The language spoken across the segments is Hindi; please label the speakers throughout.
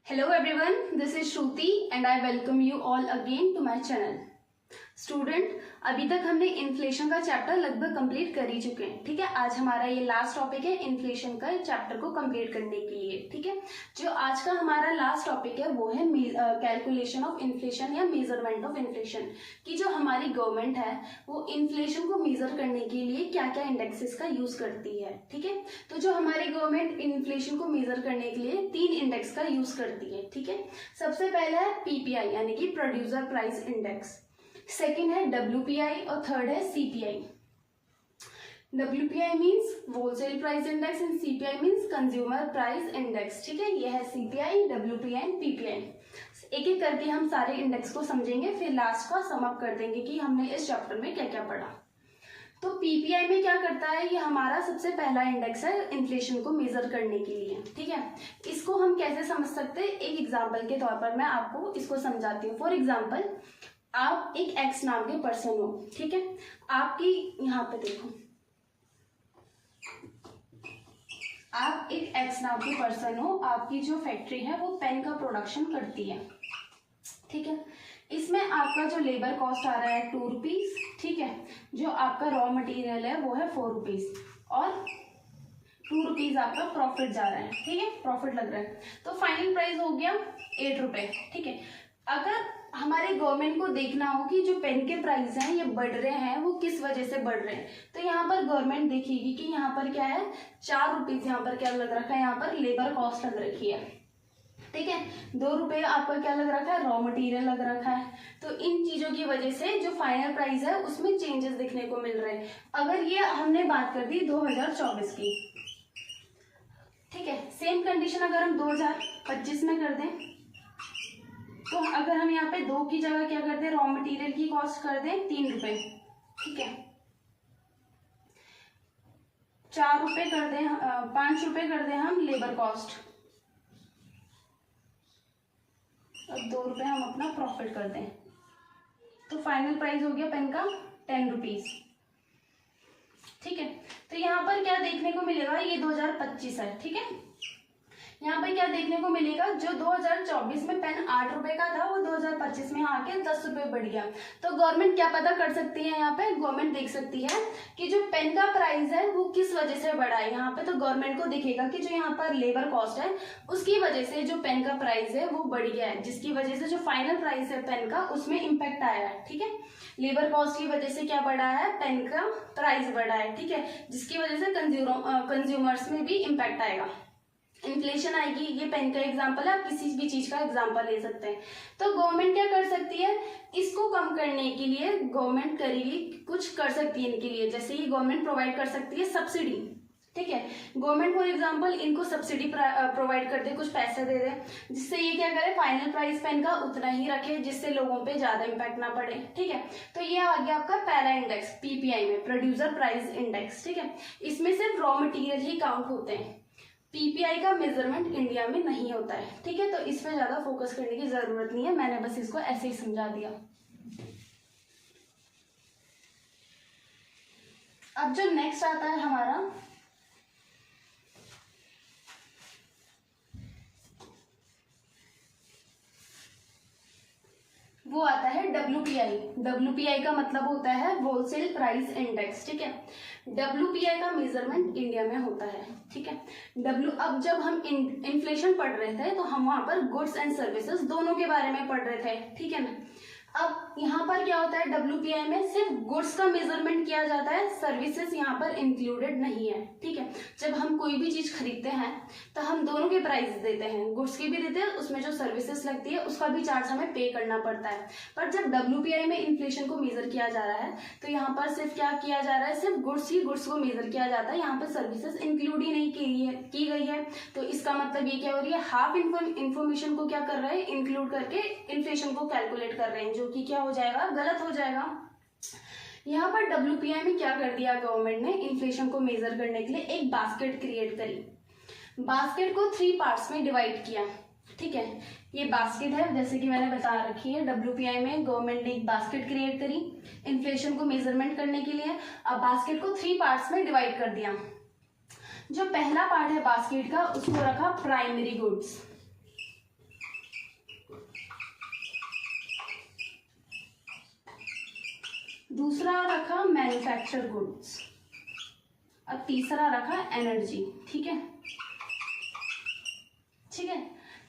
Speaker 1: Hello everyone, this is Shruti and I welcome you all again to my channel. Student, अभी तक हमने इन्फ्लेशन का चैप्टर लगभग कंप्लीट कर ही चुके हैं. ठीक है, आज हमारा ये लास्ट टॉपिक है इन्फ्लेशन का चैप्टर को कंप्लीट करने के लिए. ठीक है, जो आज का हमारा लास्ट टॉपिक है वो है कैलकुलेशन ऑफ इन्फ्लेशन या मेजरमेंट ऑफ इन्फ्लेशन. कि जो हमारी गवर्नमेंट है वो इन्फ्लेशन को मेजर करने के लिए क्या क्या इंडेक्सेस का यूज करती है. ठीक है, तो जो हमारी गवर्नमेंट इन्फ्लेशन को मेजर करने के लिए 3 इंडेक्स का यूज करती है. ठीक है, सबसे पहला है पीपीआई यानी कि प्रोड्यूसर प्राइस इंडेक्स, सेकेंड है WPI और थर्ड है CPI. WPI means wholesale price index and CPI means consumer price index. ठीक है, यह है CPI, WPI एंड PPI. एक एक करके हम सारे इंडेक्स को समझेंगे, फिर लास्ट का सम अप कर देंगे कि हमने इस चैप्टर में क्या क्या पढ़ा. तो PPI में क्या करता है, ये हमारा सबसे पहला इंडेक्स है इन्फ्लेशन को मेजर करने के लिए. ठीक है, इसको हम कैसे समझ सकते हैं, एक एग्जाम्पल के तौर पर मैं आपको इसको समझाती हूँ. फॉर एग्जाम्पल, आप एक एक्स नाम के पर्सन हो. ठीक है, आपकी यहाँ पे देखो, आप एक एक्स नाम के पर्सन हो, आपकी जो फैक्ट्री है वो पेन का प्रोडक्शन करती है. ठीक है, इसमें आपका जो लेबर कॉस्ट आ रहा है 2 रुपीज. ठीक है, जो आपका रॉ मटेरियल है वो है 4 रुपीज और 2 रुपीज आपका प्रॉफिट जा रहा है. ठीक है, प्रॉफिट लग रहा है, तो फाइनल प्राइस हो गया 8 रुपए. ठीक है, अगर हमारे गवर्नमेंट को देखना हो कि जो पेन के प्राइस हैं ये बढ़ रहे हैं, वो किस वजह से बढ़ रहे हैं, तो यहाँ पर गवर्नमेंट देखेगी कि यहाँ पर क्या है, 4 रुपीज यहाँ पर क्या लग रखा है, यहाँ पर लेबर कॉस्ट लग रखी है. ठीक है, 2 रुपये आपका क्या लग रखा है, रॉ मटेरियल लग रखा है. तो इन चीजों की वजह से जो फाइनल प्राइस है उसमें चेंजेस दिखने को मिल रहे हैं. अगर ये हमने बात कर दी 2024 की, ठीक है, सेम कंडीशन अगर हम 2025 में कर दें, तो अगर हम यहाँ पे 2 की जगह क्या कर दें, रॉ मटेरियल की कॉस्ट कर दें 3 रुपए. ठीक है, 4 रुपए कर दें, 5 रुपए कर दें हम लेबर कॉस्ट, और 2 रुपए हम अपना प्रॉफिट कर दें, तो फाइनल प्राइस हो गया पेन का 10 रुपीज. ठीक है, तो यहाँ पर क्या देखने को मिलेगा, ये 2025 है. ठीक है, यहाँ पे क्या देखने को मिलेगा, जो 2024 में पेन 8 रुपए का था वो 2025 में आके 10 रुपए बढ़ गया. तो गवर्नमेंट क्या पता कर सकती है, यहाँ पे गवर्नमेंट देख सकती है कि जो पेन का प्राइस है वो किस वजह से बढ़ा है. यहाँ पे तो गवर्नमेंट को दिखेगा कि जो यहाँ पर लेबर कॉस्ट है उसकी वजह से जो पेन का प्राइस है वो बढ़ गया है, जिसकी वजह से जो फाइनल प्राइस है पेन का उसमें इम्पैक्ट आया है. ठीक है, लेबर कॉस्ट की वजह से क्या बढ़ा है, पेन का प्राइस बढ़ा है. ठीक है, जिसकी वजह से कंज्यूमर्स में भी इम्पैक्ट आएगा, इन्फ्लेशन आएगी. ये पेन का एग्जांपल है, आप किसी भी चीज का एग्जांपल ले सकते हैं. तो गवर्नमेंट क्या कर सकती है, इसको कम करने के लिए गवर्नमेंट करेगी, कुछ कर सकती है इनके लिए. जैसे ये गवर्नमेंट प्रोवाइड कर सकती है सब्सिडी. ठीक है, गवर्नमेंट फॉर एग्जांपल इनको सब्सिडी प्रोवाइड कर दे, कुछ पैसे दे दे, जिससे ये क्या करे, फाइनल प्राइस पेन का उतना ही रखे, जिससे लोगों पे ज्यादा इम्पैक्ट ना पड़े. ठीक है, तो ये आ गया आपका पहला इंडेक्स पीपीआई में, प्रोड्यूसर प्राइस इंडेक्स. ठीक है, इसमें सिर्फ रॉ मटीरियल ही काउंट होते हैं, पीपीआई का मेजरमेंट इंडिया में नहीं होता है. ठीक है, तो इस पे ज्यादा फोकस करने की जरूरत नहीं है, मैंने बस इसको ऐसे ही समझा दिया. अब जो नेक्स्ट आता है हमारा, वो आता है WPI. WPI का मतलब होता है होलसेल प्राइस इंडेक्स. ठीक है, WPI का मेजरमेंट इंडिया में होता है. ठीक है, अब जब हम इन्फ्लेशन पढ़ रहे थे तो हम वहां पर गुड्स एंड सर्विसेज दोनों के बारे में पढ़ रहे थे. ठीक है ना, अब यहाँ पर क्या होता है, WPI में सिर्फ गुड्स का मेजरमेंट किया जाता है, सर्विसेज यहाँ पर इंक्लूडेड नहीं है. ठीक है, जब हम कोई भी चीज खरीदते हैं तो हम दोनों के प्राइस देते हैं, गुड्स की भी देते हैं, उसमें जो सर्विसेज लगती है उसका भी चार्ज हमें पे करना पड़ता है. पर जब WPI में इन्फ्लेशन को मेजर किया जा रहा है तो यहाँ पर सिर्फ क्या किया जा रहा है, सिर्फ गुड्स को मेजर किया जाता है, यहाँ पर सर्विसेज इंक्लूड ही नहीं की गई है. तो इसका मतलब ये क्या हो रही है, हाफ इन्फॉर्मेशन को क्या कर रहे हैं, इंक्लूड करके इन्फ्लेशन को कैलकुलेट कर रहे हैं, जो कि क्या हो जाएगा, गलत हो जाएगा. यहाँ पर WPI में क्या कर दिया गवर्नमेंट ने, इन्फ्लेशन को मेजर करने के लिए एक बास्केट क्रिएट करी. बास्केट को 3 पार्ट्स में डिवाइड किया. ठीक है, ये बास्केट है, जैसे कि मैंने बता रखी है, WPI में गवर्नमेंट ने एक बास्केट क्रिएट करी इन्फ्लेशन को मेजरमेंट करने के लिए. अब बास्केट को 3 पार्ट्स में डिवाइड कर दिया. जो पहला पार्ट है बास्केट का, उसको रखा प्राइमरी गुड्स. दूसरा रखा मैन्युफैक्चर गुड्स, अब तीसरा रखा एनर्जी। ठीक है, ठीक है,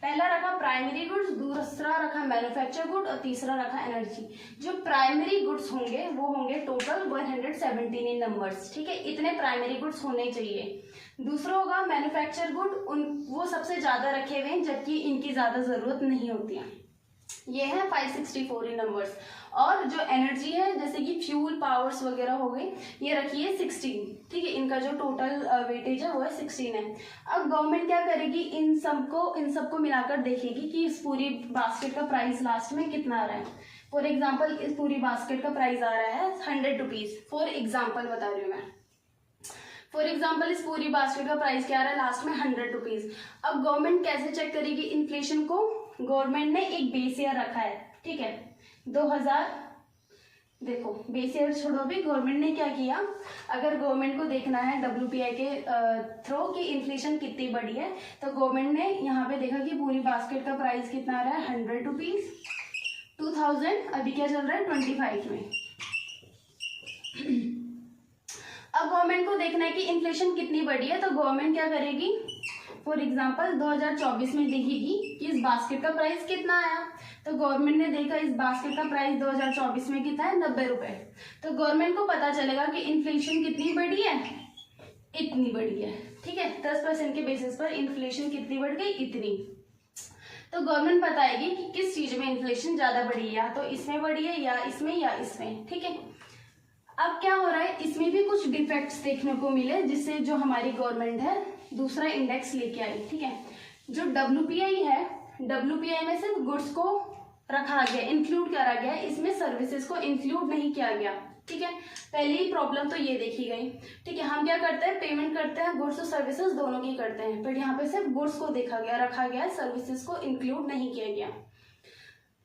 Speaker 1: पहला रखा प्राइमरी गुड्स, दूसरा रखा मैन्युफैक्चर गुड और तीसरा रखा एनर्जी। जो प्राइमरी गुड्स होंगे वो होंगे टोटल 117 इन नंबर्स। ठीक है, इतने प्राइमरी गुड्स होने चाहिए। दूसरा होगा मैन्युफैक्चर गुड, वो सबसे ज्यादा रखे हुए हैं जबकि इनकी ज्यादा जरूरत नहीं होती है। ये है 564 इन नंबर्स। और जो एनर्जी है जैसे कि फ्यूल पावर्स वगैरह हो गई, ये रखी है 16। ठीक है, इनका जो टोटल वेटेज है वो है 16 है। अब गवर्नमेंट क्या करेगी, इन सबको मिलाकर देखेगी कि इस पूरी बास्केट का प्राइस लास्ट में कितना आ रहा है। फॉर एग्जाम्पल इस पूरी बास्केट का प्राइस आ रहा है 100 रुपीज। फॉर एग्जाम्पल बता रही हूँ मैं, फॉर एग्जाम्पल इस पूरी बास्केट का प्राइस क्या आ रहा है लास्ट में 100 रुपीज। अब गवर्नमेंट कैसे चेक करेगी इन्फ्लेशन को, गवर्नमेंट ने एक बेस ईयर रखा है। ठीक है, 2000, देखो बेस ईयर छोड़ो, भी गवर्नमेंट ने क्या किया, अगर गवर्नमेंट को देखना है WPI के थ्रू कि इन्फ्लेशन कितनी बढ़ी है, तो गवर्नमेंट ने यहाँ पे देखा कि पूरी बास्केट का प्राइस कितना आ रहा है 100 रुपीज, 2000 अभी क्या चल रहा है 25 में। अब गवर्नमेंट को देखना है कि इन्फ्लेशन कितनी बढ़ी है, तो गवर्नमेंट क्या करेगी, फॉर एग्जाम्पल 2024 में देखेगी कि इस बास्केट का प्राइस कितना आया। तो गवर्नमेंट ने देखा इस बास्केट का प्राइस 2024 में कितना है 90 रुपए। तो गवर्नमेंट को पता चलेगा कि इन्फ्लेशन कितनी बढ़ी है, इतनी बढ़ी है। ठीक है, 10% के बेसिस पर इन्फ्लेशन कितनी बढ़ गई, इतनी। तो गवर्नमेंट बताएगी कि किस चीज में इन्फ्लेशन ज्यादा बढ़ी है, या तो इसमें बढ़ी है या इसमें या इसमें। ठीक है, अब क्या हो रहा है, इसमें भी कुछ डिफेक्ट्स देखने को मिले जिससे जो हमारी गवर्नमेंट है दूसरा इंडेक्स लेके आई। ठीक है, जो WPI है, WPI में सिर्फ गुड्स को रखा गया, इंक्लूड करा गया, इसमें सर्विसेज को इंक्लूड नहीं किया गया। ठीक है, पहली प्रॉब्लम तो ये देखी गई। ठीक है, हम क्या करते हैं, पेमेंट करते हैं गुड्स और सर्विसेज दोनों की करते हैं, बट यहाँ पे सिर्फ गुड्स को देखा गया, रखा गया, सर्विसेज को इंक्लूड नहीं किया गया।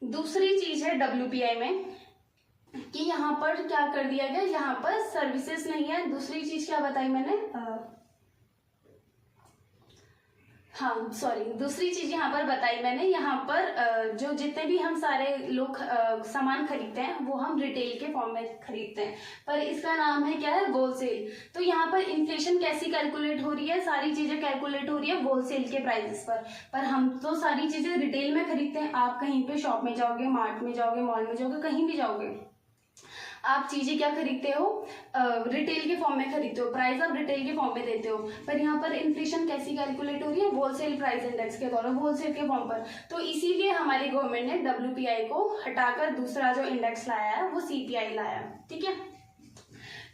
Speaker 1: दूसरी चीज है WPI में कि यहाँ पर क्या कर दिया गया, यहाँ पर सर्विसेज नहीं है। दूसरी चीज क्या बताई मैंने, दूसरी चीज यहाँ पर बताई मैंने, यहाँ पर जो जितने भी हम सारे लोग सामान खरीदते हैं वो हम रिटेल के फॉर्म में खरीदते हैं, पर इसका नाम है क्या है, होलसेल। तो यहाँ पर इन्फ्लेशन कैसी कैलकुलेट हो रही है, सारी चीजें कैलकुलेट हो रही है होलसेल के प्राइसेस पर हम तो सारी चीजें रिटेल में खरीदते हैं। आप कहीं पे शॉप में जाओगे, मार्ट में जाओगे, मॉल में जाओगे, कहीं भी जाओगे, आप चीजें क्या खरीदते हो, रिटेल के फॉर्म में खरीदते हो, प्राइस आप रिटेल के फॉर्म में देते हो। पर यहाँ पर इन्फ्लेशन कैसी कैलकुलेट हो रही है, होलसेल प्राइस इंडेक्स के द्वारा, होलसेल के फॉर्म पर। तो इसीलिए हमारी गवर्नमेंट ने WPI को हटाकर दूसरा जो इंडेक्स लाया है वो CPI लाया। ठीक है,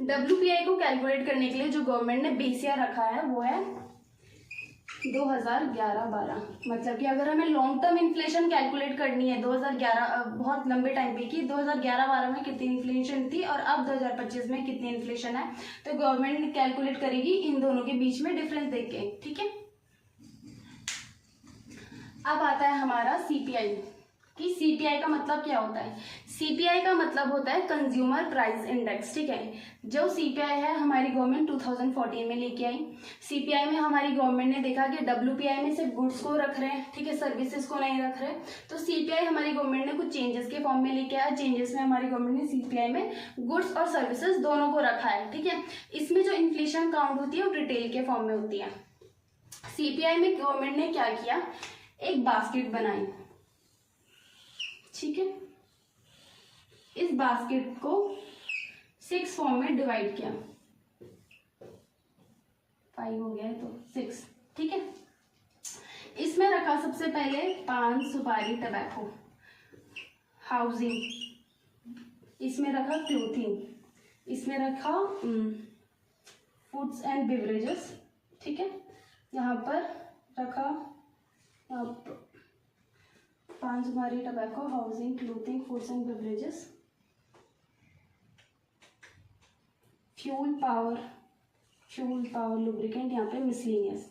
Speaker 1: WPI को कैलकुलेट करने के लिए जो गवर्नमेंट ने बेस ईयर रखा है वो है 2011-12। मतलब कि अगर हमें लॉन्ग टर्म इन्फ्लेशन कैलकुलेट करनी है 2011, बहुत लंबे टाइम पे की 2011-12 में कितनी इन्फ्लेशन थी और अब 2025 में कितनी इन्फ्लेशन है, तो गवर्नमेंट कैलकुलेट करेगी इन दोनों के बीच में डिफरेंस देख के। ठीक है, अब आता है हमारा CPI कि CPI का मतलब क्या होता है। CPI का मतलब होता है कंज्यूमर प्राइस इंडेक्स। ठीक है, जो CPI है हमारी गवर्नमेंट 2014 में लेके आई। CPI में हमारी गवर्नमेंट ने देखा कि WPI में सिर्फ गुड्स को रख रहे हैं, ठीक है, सर्विसेज को नहीं रख रहे, तो CPI हमारी गवर्नमेंट ने कुछ चेंजेस के फॉर्म में लेके आया। चेंजेस में हमारी गवर्नमेंट ने CPI में गुड्स और सर्विसेज दोनों को रखा है। ठीक है, इसमें जो इन्फ्लेशन काउंट होती है वो रिटेल के फॉर्म में होती है। CPI में गवर्नमेंट ने क्या किया, एक बास्केट बनाई। ठीक है, इस बास्केट को 6 फॉर्म में डिवाइड किया, 5 हो गया है तो 6। ठीक है, इसमें रखा सबसे पहले पान, सुपारी, टबैको, हाउसिंग, इसमें रखा क्लोथिंग, इसमें रखा फूड्स एंड बेवरेजेस। ठीक है, यहाँ पर रखा पान, सुपारी, tobacco, housing, clothing, foods and beverages, fuel power, lubricant, यहाँ पे मिसलेनियस।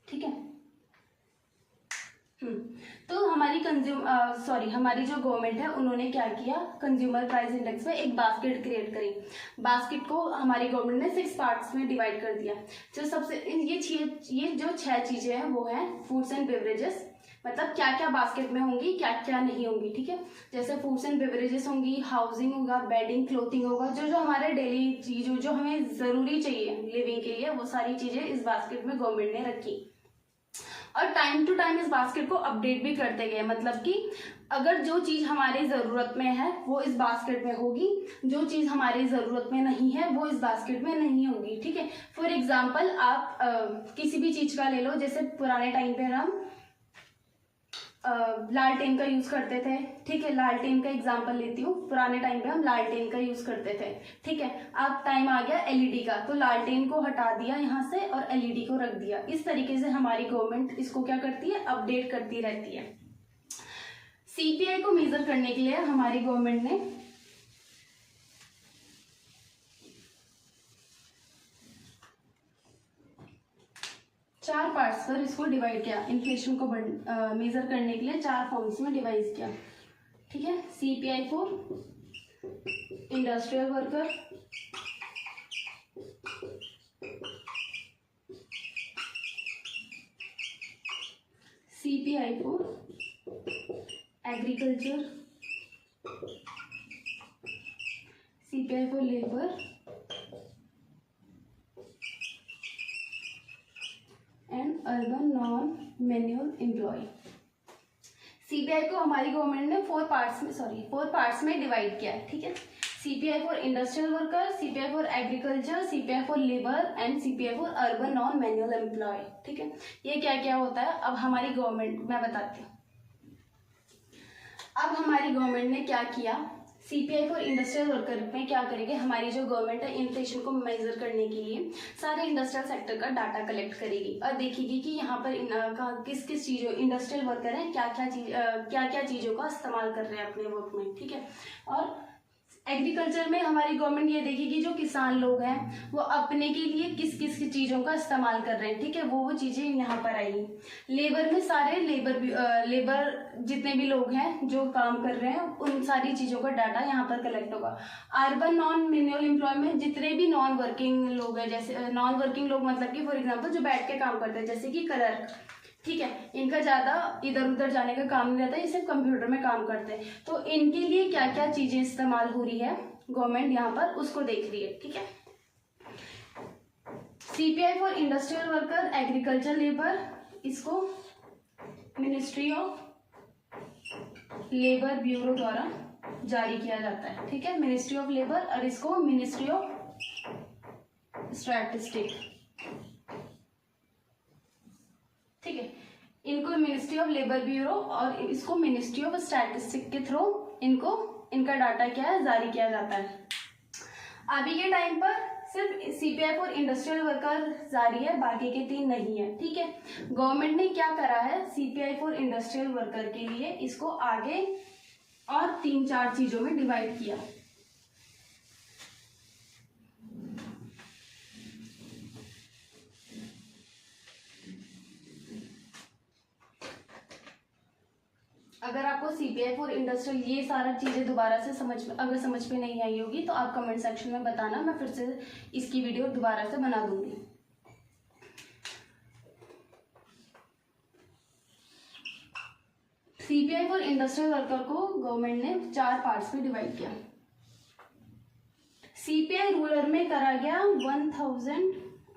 Speaker 1: ठीक है, तो हमारी हमारी जो गवर्नमेंट है उन्होंने क्या किया, कंज्यूमर प्राइस इंडेक्स में एक बास्केट क्रिएट करी। बास्केट को हमारी गवर्नमेंट ने 6 पार्ट्स में डिवाइड कर दिया। जो सबसे ये जो 6 चीजें हैं वो है फूड्स एंड बेवरेजेस, मतलब क्या क्या बास्केट में होंगी, क्या क्या नहीं होंगी, ठीक है। जैसे फूड्स एंड बेवरेजेस होंगी, हाउसिंग होगा, बेडिंग, क्लोथिंग होगा, जो जो हमारे डेली चीज जो हमें जरूरी चाहिए लिविंग के लिए, वो सारी चीजें इस बास्केट में गवर्नमेंट ने रखी। और टाइम टू टाइम इस बास्केट को अपडेट भी करते गए, मतलब कि अगर जो चीज हमारी जरूरत में है वो इस बास्केट में होगी, जो चीज हमारी जरूरत में नहीं है वो इस बास्केट में नहीं होगी, ठीक है। फॉर एग्जाम्पल आप किसी भी चीज का ले लो, जैसे पुराने टाइम पे हम लालटेन का यूज करते थे, ठीक है। लालटेन का एग्जांपल लेती हूँ, पुराने टाइम पे हम लालटेन का यूज करते थे, ठीक है। अब टाइम आ गया एलईडी का, तो लालटेन को हटा दिया यहाँ से और एलईडी को रख दिया। इस तरीके से हमारी गवर्नमेंट इसको क्या करती है, अपडेट करती रहती है। सीपीआई को मेजर करने के लिए हमारी गवर्नमेंट ने चार पार्ट्स पर इसको डिवाइड किया। इन्फ्लेशन को मेजर करने के लिए चार फॉर्म्स में डिवाइड किया, ठीक है। CPI for industrial worker, CPI for agriculture, CPI for labour and urban non manual employ. CPI को हमारी गवर्नमेंट ने फोर पार्ट्स में डिवाइड किया है, ठीक है। CPI for industrial worker, CPI for agriculture, CPI for labour and CPI for urban non manual employ, ठीक है। ये क्या क्या होता है अब हमारी गवर्नमेंट, मैं बताती हूँ। अब हमारी गवर्नमेंट ने क्या किया, सीपीआई फॉर इंडस्ट्रियल वर्कर में क्या करेंगे, हमारी जो गवर्नमेंट है इन्फ्लेशन को मेजर करने के लिए सारे इंडस्ट्रियल सेक्टर का डाटा कलेक्ट करेगी और देखेगी कि यहाँ पर किस किस चीज़ों, इंडस्ट्रियल वर्कर हैं क्या क्या चीज़ों का इस्तेमाल कर रहे हैं अपने वर्क में, ठीक है। और एग्रीकल्चर में हमारी गवर्नमेंट ये देखेगी जो किसान लोग हैं वो अपने के लिए किस किस चीज़ों का इस्तेमाल कर रहे हैं, ठीक है। वो चीज़ें यहाँ पर आएगी। लेबर में सारे लेबर जितने भी लोग हैं जो काम कर रहे हैं उन सारी चीज़ों का डाटा यहाँ पर कलेक्ट होगा। अर्बन नॉन मैन्युअल एम्प्लॉय में जितने भी नॉन वर्किंग लोग हैं, जैसे नॉन वर्किंग लोग मतलब कि फॉर एग्जाम्पल जो बैठ के काम करते हैं, जैसे कि क्लर्क, ठीक है। इनका ज़्यादा इधर उधर जाने का काम नहीं रहता, ये सिर्फ कंप्यूटर में काम करते हैं। तो इनके लिए क्या क्या चीज़ें इस्तेमाल हो रही है गवर्नमेंट यहाँ पर उसको देख रही है, ठीक है। CPI for industrial worker, agriculture labour, इसको मिनिस्ट्री ऑफ लेबर ब्यूरो द्वारा जारी किया जाता है, ठीक है। मिनिस्ट्री ऑफ लेबर, और इसको मिनिस्ट्री ऑफ स्टैटिस्टिक, ठीक है। इनको मिनिस्ट्री ऑफ लेबर ब्यूरो और इसको मिनिस्ट्री ऑफ स्टैटिस्टिक के थ्रू इनका डाटा क्या है, जारी किया जाता है। अभी के टाइम पर सिर्फ सीपीआई फॉर इंडस्ट्रियल वर्कर जारी है, बाकी के तीन नहीं है, ठीक है। गवर्नमेंट ने क्या करा है, सीपीआई फॉर इंडस्ट्रियल वर्कर के लिए इसको आगे और 3-4 चीजों में डिवाइड किया। अगर आपको सीपीआई फॉर इंडस्ट्रियल ये सारा चीज़ें दोबारा से अगर समझ में नहीं आई होगी तो आप कमेंट सेक्शन में बताना, मैं फिर से इसकी वीडियो दोबारा से बना दूंगी। सीपीआई फॉर इंडस्ट्रियल वर्कर को गवर्नमेंट ने 4 पार्ट्स में डिवाइड किया। सीपीआई रूरल में करा गया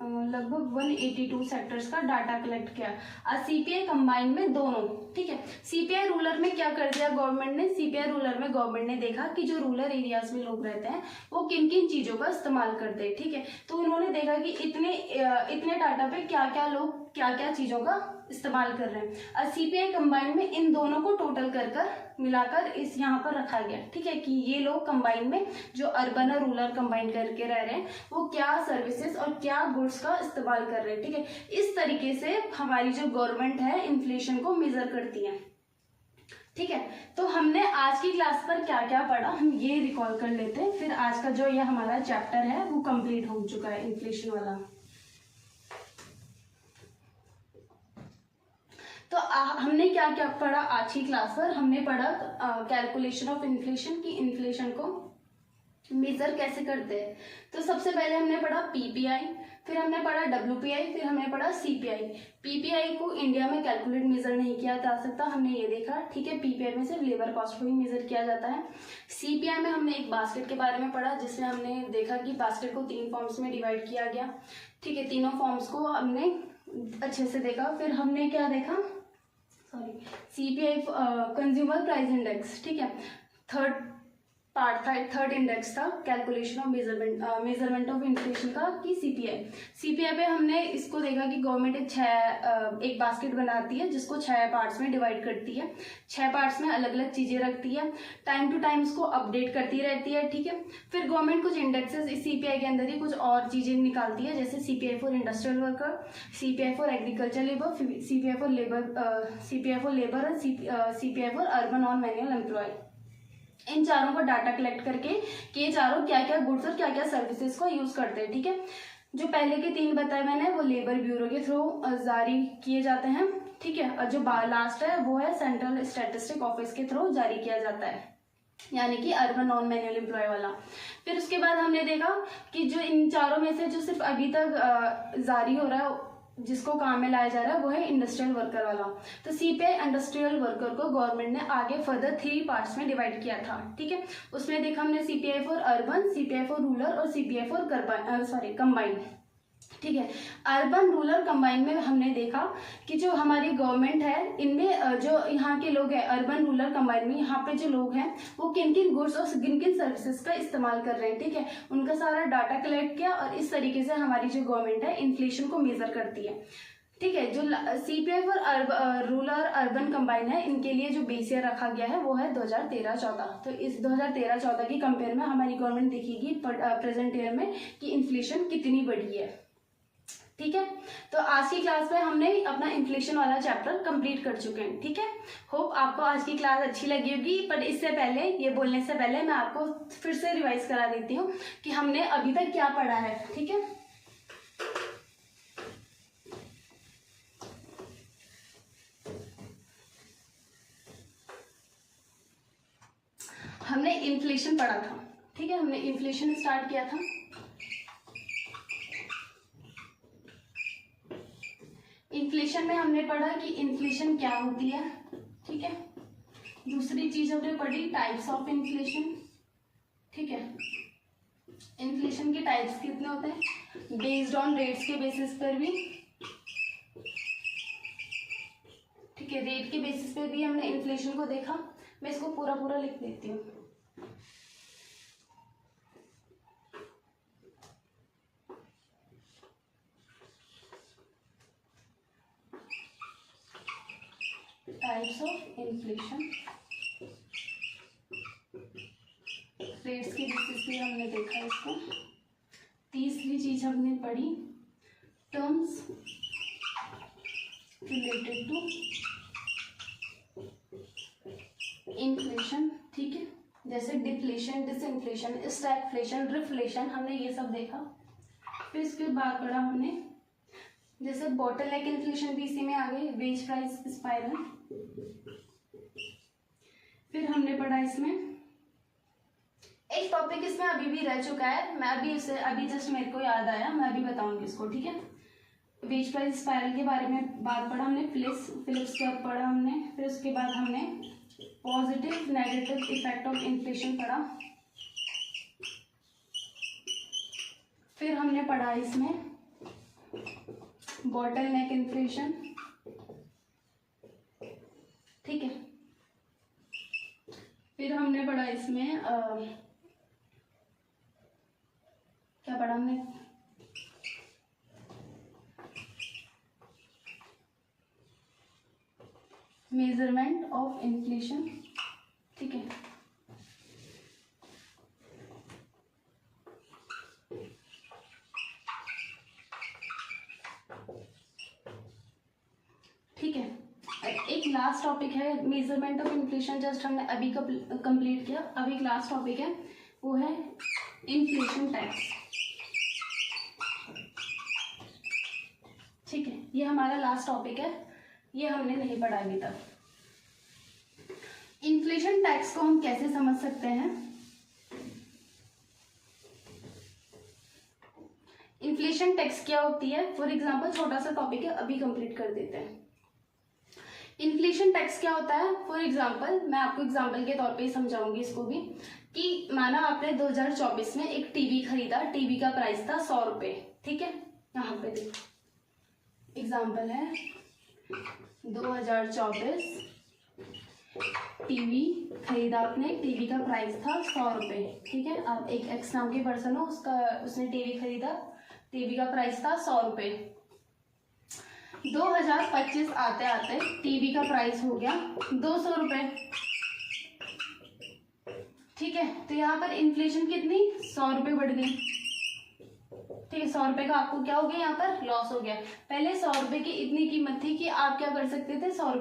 Speaker 1: लगभग 182 सेक्टर्स का डाटा कलेक्ट किया, और सीपीआई कंबाइन में दोनों, ठीक है। सीपीआई रूरल में क्या कर दिया गवर्नमेंट ने, सीपीआई रूरल में गवर्नमेंट ने देखा कि जो रूरल एरियाज में लोग रहते हैं वो किन किन चीज़ों का इस्तेमाल करते हैं, ठीक है। तो उन्होंने देखा कि इतने डाटा पे क्या क्या लोग क्या क्या चीज़ों का इस्तेमाल कर रहे हैं, और सीपीआई कंबाइन में इन दोनों को टोटल कर मिलाकर इस यहाँ पर रखा गया, ठीक है, कि ये लोग कंबाइन में जो अर्बन और रूरल कंबाइन करके रह रहे हैं वो क्या सर्विसेज और क्या गुड्स का इस्तेमाल कर रहे हैं, ठीक है। इस तरीके से हमारी जो गवर्नमेंट है इन्फ्लेशन को मेजर करती है, ठीक है। तो हमने आज की क्लास पर क्या क्या पढ़ा हम ये रिकॉल कर लेते हैं, फिर आज का जो ये हमारा चैप्टर है वो कंप्लीट हो चुका है इन्फ्लेशन वाला। तो हमने क्या क्या पढ़ा आज की क्लास पर, हमने पढ़ा कैलकुलेशन ऑफ इन्फ्लेशन, की इन्फ्लेशन को मेजर कैसे करते हैं। तो सबसे पहले हमने पढ़ा पीपीआई, फिर हमने पढ़ा डब्ल्यूपीआई, फिर हमने पढ़ा सीपीआई। पीपीआई को इंडिया में कैलकुलेट मेजर नहीं किया जा सकता, हमने ये देखा, ठीक है। पीपीआई में सिर्फ लेबर कॉस्ट को ही मेजर किया जाता है। सीपीआई में हमने एक बास्केट के बारे में पढ़ा, जिसमें हमने देखा कि बास्केट को 3 फॉर्म्स में डिवाइड किया गया, ठीक है। तीनों फॉर्म्स को हमने अच्छे से देखा। फिर हमने क्या देखा, sorry, CPI consumer price index, ठीक है। थर्ड पार्ट था, थर्ड इंडेक्स था calculation of measurement of inflation का, कि सीपीआई पे हमने इसको देखा कि गवर्नमेंट एक बास्केट बनाती है जिसको 6 पार्ट्स में डिवाइड करती है। 6 पार्ट्स में अलग अलग चीजें रखती है, टाइम टू टाइम इसको अपडेट करती रहती है, ठीक है। फिर गवर्नमेंट कुछ इंडेक्सेस इस सीपीआई के अंदर ही कुछ और चीजें निकालती है, जैसे CPI for industrial worker, CPI for agriculture labour, CPI for labour और CPI for urban non manual employ. इन चारों को डाटा कलेक्ट करके कि ये चारों क्या क्या गुड्स और क्या क्या सर्विसेज को यूज करते हैं, ठीक है। जो पहले के 3 बताए मैंने वो लेबर ब्यूरो के थ्रू जारी किए जाते हैं, ठीक है। और जो लास्ट है वो है सेंट्रल स्टैटिस्टिक ऑफिस के थ्रू जारी किया जाता है, यानी कि अर्बन नॉन मैनुअल एम्प्लॉय वाला। फिर उसके बाद हमने देखा कि जो इन चारों में से जो सिर्फ अभी तक जारी हो रहा है, जिसको काम में लाया जा रहा है, वो है इंडस्ट्रियल वर्कर वाला। तो सीपीआई इंडस्ट्रियल वर्कर को गवर्नमेंट ने आगे फर्दर 3 पार्ट्स में डिवाइड किया था, ठीक है। उसमें देखा हमने CPI for urban, CPI for rural और सीपीआई फॉर कंबाइंड, ठीक है। अर्बन रूरल कंबाइन में हमने देखा कि जो हमारी गवर्नमेंट है, इनमें जो यहाँ के लोग हैं अर्बन रूरल कंबाइन में, यहाँ पे जो लोग हैं वो किन किन गुड्स और किन किन सर्विसेज का इस्तेमाल कर रहे हैं, ठीक है। उनका सारा डाटा कलेक्ट किया और इस तरीके से हमारी जो गवर्नमेंट है इन्फ्लेशन को मेजर करती है, ठीक है। जो CPI for rural urban combine है, इनके लिए जो बेस ईयर रखा गया है वो है 2013-14। तो इस 2013-14 की कंपेयर में हमारी गवर्नमेंट देखेगी प्रेजेंट ईयर में कि इन्फ्लेशन कितनी बढ़ी है, ठीक है। तो आज की क्लास में हमने अपना इन्फ्लेशन वाला चैप्टर कंप्लीट कर चुके हैं, ठीक है। होप आपको आज की क्लास अच्छी लगी होगी, पर इससे पहले, ये बोलने से पहले मैं आपको फिर से रिवाइज करा देती हूँ कि हमने अभी तक क्या पढ़ा है, ठीक है। हमने इन्फ्लेशन पढ़ा था, ठीक है। हमने इन्फ्लेशन स्टार्ट किया था। इन्फ्लेशन में हमने पढ़ा कि इन्फ्लेशन क्या होती है, ठीक है। दूसरी चीज हमने पढ़ी टाइप्स ऑफ इन्फ्लेशन, ठीक है। इन्फ्लेशन के टाइप्स कितने होते हैं, बेस्ड ऑन रेट्स के बेसिस पर भी, ठीक है। रेट के बेसिस पर भी हमने इन्फ्लेशन को देखा। मैं इसको पूरा पूरा लिख देती हूँ। टाइप्स ऑफ इन्फ्लेशन, रेट्स के बेसिस पे हमने देखा इसको। तीसरी चीज हमने पढ़ी टर्म्स रिलेटेड टू इन्फ्लेशन, ठीक है। जैसे डिफ्लेशन, डिसइन्फ्लेशन, स्टैगफ्लेशन, रिफ्लेशन, हमने ये सब देखा। फिर इसके बाद पढ़ा हमने जैसे बॉटलनेक इन्फ्लेशन भी इसी में आ गई, वेज प्राइस स्पाइरल। फिर हमने पढ़ा इसमें एक टॉपिक, इसमें अभी भी रह चुका है, मैं अभी जस्ट मेरे को याद आया, मैं अभी बताऊंगी इसको, ठीक है। वेज प्राइस स्पाइरल के बारे में बात पढ़ा हमने, फिलिप्स कर्व पढ़ा हमने। फिर उसके बाद हमने positive negative effect of inflation पढ़ा। फिर हमने पढ़ा इसमें बॉटलनेक इन्फ्लेशन, ठीक है। फिर हमने पढ़ा इसमें क्या पढ़ा हमने, मेजरमेंट ऑफ इन्फ्लेशन, ठीक है। ठीक है, एक लास्ट टॉपिक है मेजरमेंट ऑफ इन्फ्लेशन, जस्ट हमने अभी कंप्लीट किया। अब एक लास्ट टॉपिक है, वो है इन्फ्लेशन टैक्स, ठीक है। ये हमारा लास्ट टॉपिक है, ये हमने नहीं पढ़ा अभी तक। इन्फ्लेशन टैक्स को हम कैसे समझ सकते हैं, इन्फ्लेशन टैक्स क्या होती है, फॉर एग्जाम्पल छोटा सा टॉपिक है, अभी कंप्लीट कर देते हैं। इन्फ्लेशन टैक्स क्या होता है, फॉर एग्जाम्पल मैं आपको एग्जाम्पल के तौर पे ही समझाऊंगी इसको भी, कि माना आपने 2024 में एक टीवी खरीदा, टीवी का प्राइस था 100 रुपये, ठीक है। यहाँ पे देखो एग्जाम्पल है 2024 टीवी खरीदा आपने, टीवी का प्राइस था 100 रुपये, ठीक है। आप एक एक्स नाम के पर्सन हो, उसने टीवी खरीदा, टीवी का प्राइस था 100 रुपये। 2025 आते आते टीवी का प्राइस हो गया 200 रुपये, ठीक है। तो यहाँ पर इन्फ्लेशन कितनी, 100 रुपये बढ़ गई, ठीक है। 100 रुपये का आपको क्या हो गया, यहाँ पर लॉस हो गया। पहले 100 रुपये की इतनी कीमत थी कि आप क्या कर सकते थे, 100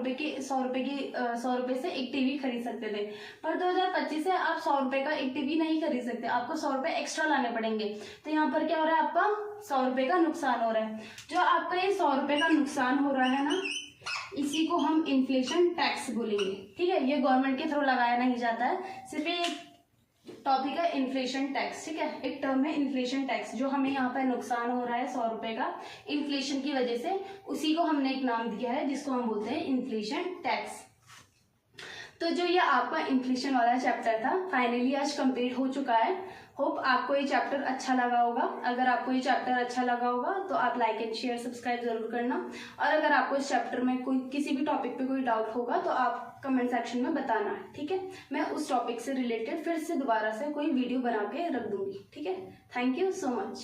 Speaker 1: रुपये से एक टीवी खरीद सकते थे। पर 2025 से आप 100 रुपये का एक टीवी नहीं खरीद सकते, आपको 100 रुपये एक्स्ट्रा लाने पड़ेंगे। तो यहाँ पर क्या हो रहा है, आपका 100 रुपये का नुकसान हो रहा है। जो आपका ये 100 रुपये का नुकसान हो रहा है ना, इसी को हम इन्फ्लेशन टैक्स बोलेंगे, ठीक है। ये गवर्नमेंट के थ्रू लगाया नहीं जाता है, सिर्फ एक टॉपिक है इन्फ्लेशन टैक्स, ठीक है। एक टर्म है इन्फ्लेशन टैक्स, जो हमें यहाँ पर नुकसान हो रहा है 100 रुपये का इन्फ्लेशन की वजह से, उसी को हमने एक नाम दिया है जिसको हम बोलते हैं इन्फ्लेशन टैक्स। तो जो ये आपका इन्फ्लेशन वाला चैप्टर था फाइनली आज कंप्लीट हो चुका है। होप आपको ये चैप्टर अच्छा लगा होगा। अगर आपको ये चैप्टर अच्छा लगा होगा तो आप लाइक एंड शेयर सब्सक्राइब जरूर करना। और अगर आपको इस चैप्टर में कोई किसी भी टॉपिक पे कोई डाउट होगा तो आप कमेंट सेक्शन में बताना, ठीक है। मैं उस टॉपिक से रिलेटेड फिर से दोबारा से कोई वीडियो बना के रख दूंगी, ठीक है। Thank you so much.